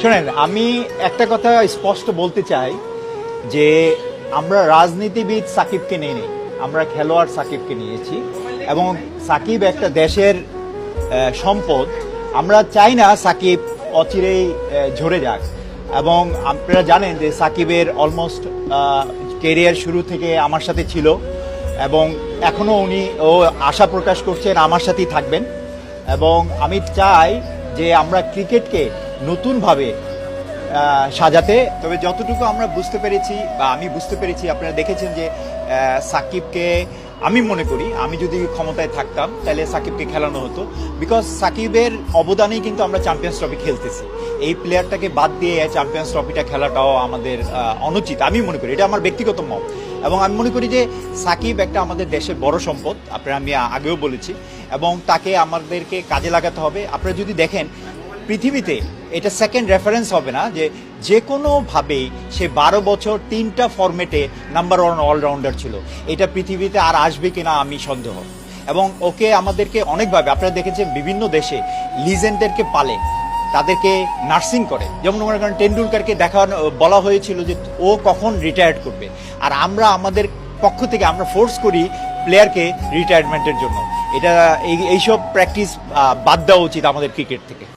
শোনেন, আমি একটা কথা স্পষ্ট বলতে চাই যে আমরা রাজনীতিবিদ সাকিবকে নিয়ে নেই, আমরা খেলোয়াড় সাকিবকে নিয়েছি এবং সাকিব একটা দেশের সম্পদ। আমরা চাই না সাকিব অচিরেই ঝরে যাক। এবং আপনারা জানেন যে সাকিবের অলমোস্ট কেরিয়ার শুরু থেকে আমার সাথে ছিল এবং এখনও ও আশা প্রকাশ করছেন আমার সাথেই থাকবেন। এবং আমি চাই যে আমরা ক্রিকেটকে নতুনভাবে সাজাতে। তবে যতটুকু আমরা বুঝতে পেরেছি বা আমি বুঝতে পেরেছি, আপনারা দেখেছেন যে সাকিবকে আমি মনে করি আমি যদি ক্ষমতায় থাকতাম তাহলে সাকিবকে খেলানো হতো, বিকজ সাকিবের অবদানেই কিন্তু আমরা চ্যাম্পিয়ন্স ট্রফি খেলতেছি। এই প্লেয়ারটাকে বাদ দিয়ে চ্যাম্পিয়ন্স ট্রফিটা খেলাটাও আমাদের অনুচিত আমি মনে করি, এটা আমার ব্যক্তিগত মত। এবং আমি মনে করি যে সাকিব একটা আমাদের দেশের বড় সম্পদ, আপনারা আমি আগেও বলেছি, এবং তাকে আমাদেরকে কাজে লাগাতে হবে। আপনারা যদি দেখেন পৃথিবীতে এটা সেকেন্ড রেফারেন্স হবে না যে কোনোভাবেই সে 12 বছর 3টা ফরম্যাটে নাম্বার 1 অলরাউন্ডার ছিল। এটা পৃথিবীতে আর আসবে কিনা আমি সন্দেহ। এবং ওকে আমাদেরকে অনেকভাবে আপনারা দেখেছেন বিভিন্ন দেশে লিজেন্ডদেরকে পালে, তাদেরকে নার্সিং করে। যেমন মনে করেন টেন্ডুলকারকে বলা হয়েছিল যে ও কখন রিটায়ার্ড করবে, আর আমরা আমাদের পক্ষ থেকে আমরা ফোর্স করি প্লেয়ারকে রিটায়ারমেন্টের জন্য। এইসব প্র্যাকটিস বাদ দেওয়া উচিত আমাদের ক্রিকেট থেকে।